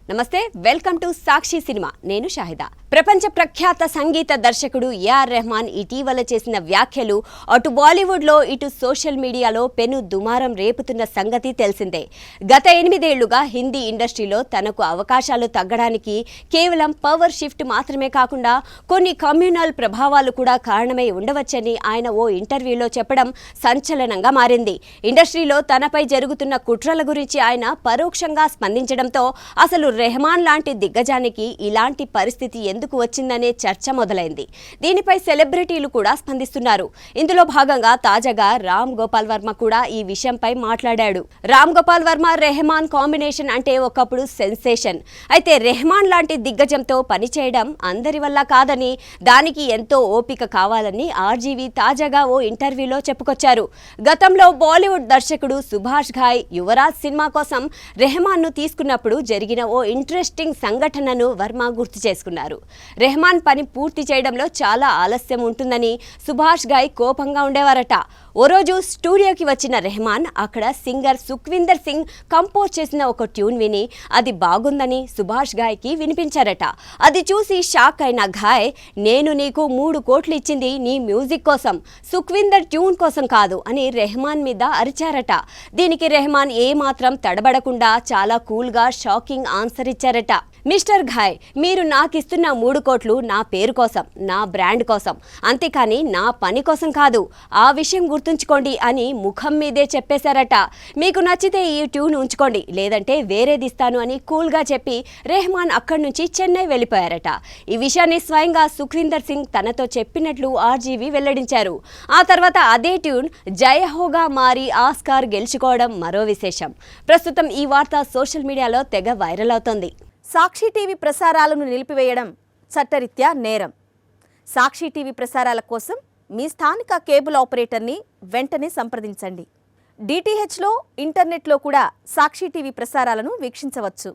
నమస్తే, welcome to Sakshi cinema. నేను షాహిదా. ప్రపంచ ప్రఖ్యాత సంగీత దర్శకుడు ఏఆర్ రెహమాన్ ఇటీవల చేసిన వ్యాఖ్యలు అటు బాలీవుడ్లో ఇటు సోషల్ మీడియాలో పెను దుమారం రేపుతున్న సంగతి తెలిసిందే. గత 8 ఏళ్లుగా హిందీ ఇండస్ట్రీలో తనకు అవకాశాలు తగ్గడానికి కేవలం పవర్ షిఫ్ట్ మాత్రమే కాకుండా కొన్ని కమ్యూనల్ ప్రభావాలు కూడా కారణమై ఉండవచ్చని ఆయన ఓ ఇంటర్వ్యూలో చెప్పడం సంచలనంగా మారింది. ఇండస్ట్రీలో తనపై జరుగుతున్న కుట్రల గురించి ఆయన పరోక్షంగా స్పందించడంతో అసలు రెహమాన్ లాంటి దిగ్గజానికి ఇలాంటి పరిస్థితి ఎందుకు వచ్చిందనే చర్చ మొదలైంది. దీనిపై సెలబ్రిటీలు కూడా స్పందిస్తున్నారు. ఇందులో భాగంగా తాజాగా రామ్ గోపాల్ వర్మ కూడా ఈ విషయంపై మాట్లాడాడు. రామ్ గోపాల్ వర్మ రెహమాన్ కాంబినేషన్ అంటే ఒకప్పుడు సెన్సేషన్. అయితే రెహమాన్ లాంటి దిగ్గజంతో పనిచేయడం అందరి వల్ల కాదని, దానికి ఎంతో ఓపిక కావాలని ఆర్జీవి తాజాగా ఓ ఇంటర్వ్యూలో చెప్పుకొచ్చారు. గతంలో బాలీవుడ్ దర్శకుడు సుభాష్ ఘాయ్ యువరాజ్ సినిమా కోసం రెహమాన్ను తీసుకున్నప్పుడు జరిగిన ఓ ఇంట్రెస్టింగ్ సంఘటనను వర్మ గుర్తు చేసుకున్నారు. రెహమాన్ పని పూర్తి చేయడంలో చాలా ఆలస్యం ఉంటుందని సుభాష్ ఘాయ్ కోపంగా ఉండేవారట. ఓ రోజు స్టూడియోకి వచ్చిన రెహమాన్ అక్కడ సింగర్ సుఖ్విందర్ సింగ్ కంపోజ్ చేసిన ఒక ట్యూన్ విని అది బాగుందని సుభాష్ ఘాయ్కి వినిపించారట. అది చూసి షాక్ అయిన ఘాయ్, నేను నీకు 3 కోట్లు ఇచ్చింది నీ మ్యూజిక్ కోసం, సుఖ్విందర్ ట్యూన్ కోసం కాదు అని రెహమాన్ మీద అరిచారట. దీనికి రెహమాన్ ఏమాత్రం తడబడకుండా చాలా కూల్గా షాకింగ్ ఆన్సర్ ఇచ్చారట. మిస్టర్ ఘాయ్, మీరు నాకిస్తున్న 3 కోట్లు నా పేరు కోసం, నా బ్రాండ్ కోసం, అంతేకాని నా పని కోసం కాదు. ఆ విషయం గుర్తుంచుకోండి అని ముఖం మీదే చెప్పేశారట. మీకు నచ్చితే ఈ ట్యూన్ ఉంచుకోండి, లేదంటే వేరేది ఇస్తాను అని కూల్గా చెప్పి రెహమాన్ అక్కడి నుంచి చెన్నై వెళ్ళిపోయారట. ఈ విషయాన్ని స్వయంగా సుఖ్విందర్ సింగ్ తనతో చెప్పినట్లు ఆర్జీవి వెల్లడించారు. ఆ తర్వాత అదే ట్యూన్ జయహోగా మారి ఆస్కార్ గెలుచుకోవడం మరో విశేషం. ప్రస్తుతం ఈ వార్త సోషల్ మీడియాలో తెగ వైరల్ అవుతోంది. సాక్షి టీవీ ప్రసారాలను నిలిపివేయడం చట్టరీత్యా నేరం. సాక్షి టీవీ ప్రసారాల కోసం మీ స్థానిక కేబుల్ ఆపరేటర్ని వెంటనే సంప్రదించండి. డిటిహెచ్లో, ఇంటర్నెట్లో కూడా సాక్షి టీవీ ప్రసారాలను వీక్షించవచ్చు.